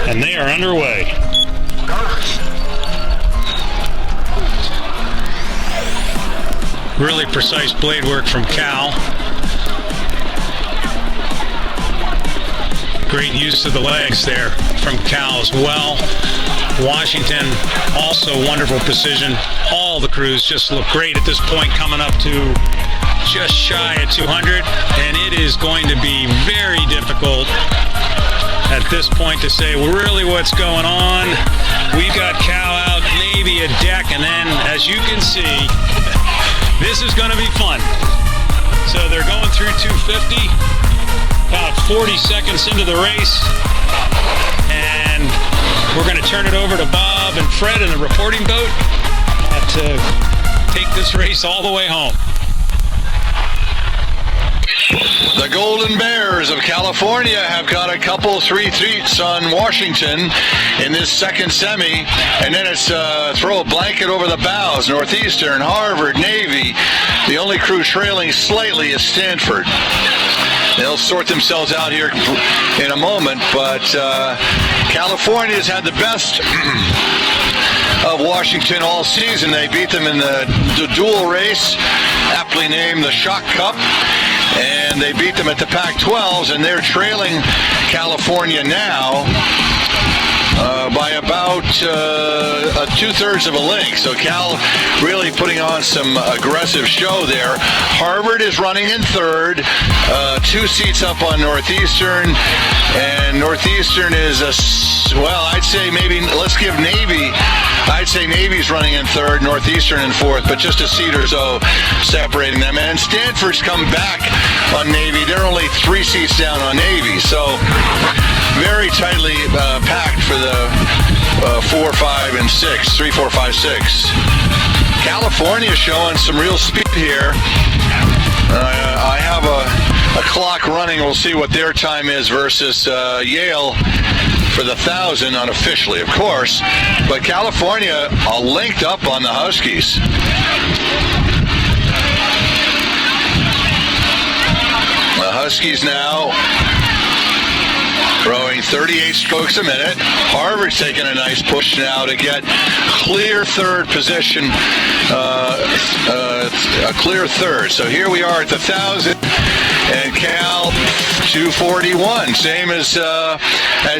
And they are underway. Really precise blade work from Cal. Great use of the legs there from Cal as well. Washington, also wonderful precision. All the crews just look great at this point, coming up to just shy of 200. And it is going to be very difficult at this point to say really what's going on. We've got Cal out, maybe a deck, and then as you can see, this is going to be fun. So they're going through 250, about 40 seconds into the race, and we're going to turn it over to Bob and Fred in the reporting boat to take this race all the way home. The Golden Bears of California have got a couple 3 seats on Washington in this second semi, and then it's throw a blanket over the bows. Northeastern, Harvard, Navy. The only crew trailing slightly is Stanford. They'll sort themselves out here in a moment, but California's had the best of Washington all season. They beat them in the dual race, aptly named the Shock Cup, and they beat them at the Pac-12s, and they're trailing California now by about 2/3 of a length. So Cal really putting on some aggressive show there. Harvard is running in third, 2 seats up on Northeastern, and Northeastern is I'd say maybe let's give Navy. I'd say Navy's running in third, Northeastern in fourth, but just a seat or so separating them. And Stanford's come back on Navy. They're only 3 seats down on Navy, so very tightly packed for the 4, 5, and 6. 3, 4, 5, 6. California showing some real speed here. I have a clock running. We'll see what their time is versus Yale for the 1,000 unofficially, of course. But California linked up on the Huskies. The Huskies now rowing 38 strokes a minute. Harvard's taking a nice push now to get clear third position, a clear third. So here we are at the 1,000, and Cal 241, same as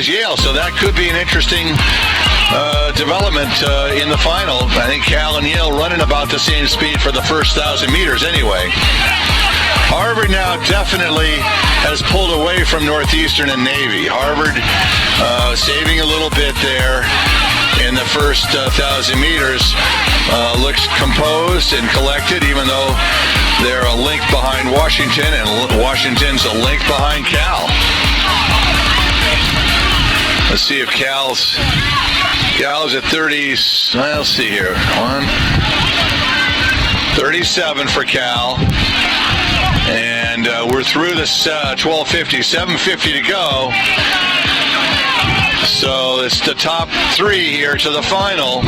Yale. So that could be an interesting development in the final. I think Cal and Yale running about the same speed for the first 1,000 meters anyway. Harvard now definitely has pulled away from Northeastern and Navy. Harvard saving a little bit there in the first 1,000 meters. Looks composed and collected, even though they're a link behind Washington, and Washington's a link behind Cal. Let's see if Cal's at 30. Let's see here. 37 for Cal. And we're through this 1250, 750 to go. So it's the top 3 here to the final.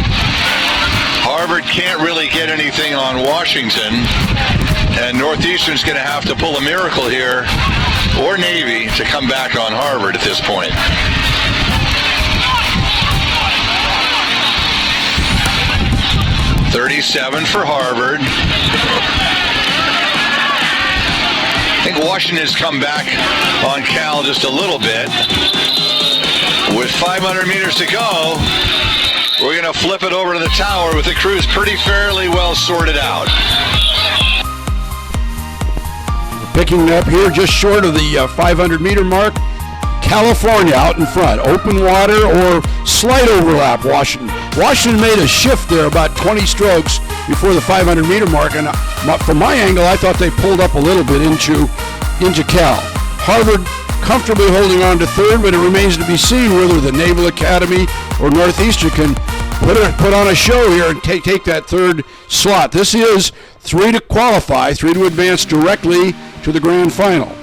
Harvard can't really get anything on Washington, and Northeastern's going to have to pull a miracle here, or Navy, to come back on Harvard at this point. .37 for Harvard. I think Washington's come back on Cal just a little bit. With 500 meters to go, we're going to flip it over to the tower with the crews pretty fairly well sorted out. Picking up here just short of the 500 meter mark. California out in front. Open water or slight overlap, Washington. Washington made a shift there about 20 strokes before the 500 meter mark, and from my angle, I thought they pulled up a little bit into Cal. Harvard comfortably holding on to third, but it remains to be seen whether the Naval Academy or Northeastern can put on a show here and take that third slot. This is 3 to qualify, 3 to advance directly to the grand final.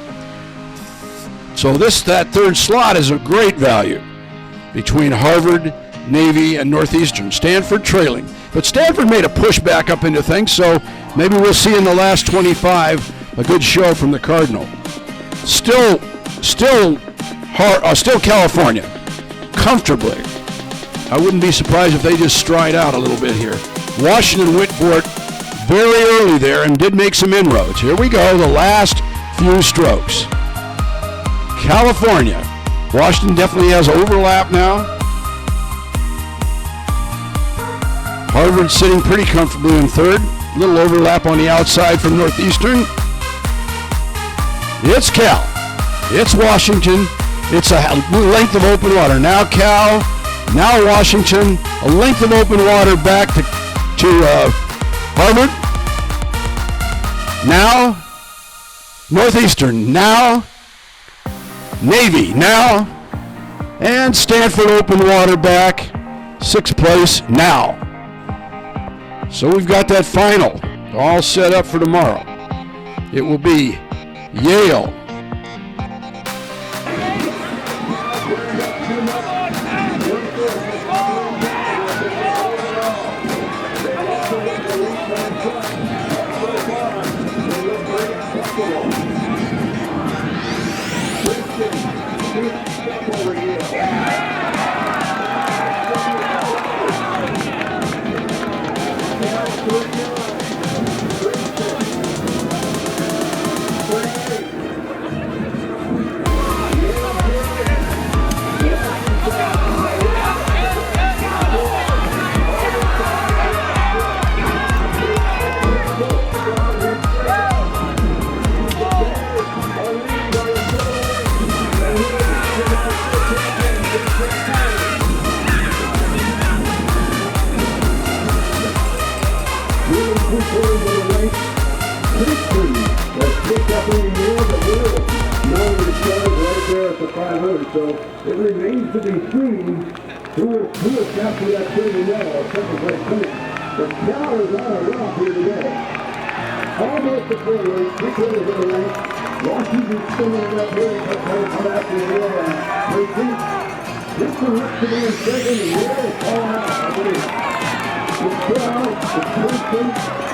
So that third slot is a great value between Harvard, Navy, and Northeastern. Stanford trailing. But Stanford made a push back up into things, so maybe we'll see in the last 25 a good show from the Cardinal. Still Still California, comfortably. I wouldn't be surprised if they just stride out a little bit here. Washington Whitford very early there and did make some inroads. Here we go, the last few strokes. California. Washington definitely has overlap now. Harvard sitting pretty comfortably in third. Little overlap on the outside from Northeastern. It's Cal. It's Washington. It's a length of open water. Now Cal, now Washington. A length of open water back to Harvard. Now Northeastern. Now Navy. Now. And Stanford open water back. Sixth place now. So we've got that final all set up for tomorrow. It will be Yale. So it remains to be seen who will capture that silver medal or second place finish. The Cal is on a rock here today. Almost the full race, 3/4 of the race. Washington spinning up here, but they'll come after the wheel and 13th. This one looks to be in second, and Yale is falling out, I believe. It's Cal, it's 13th.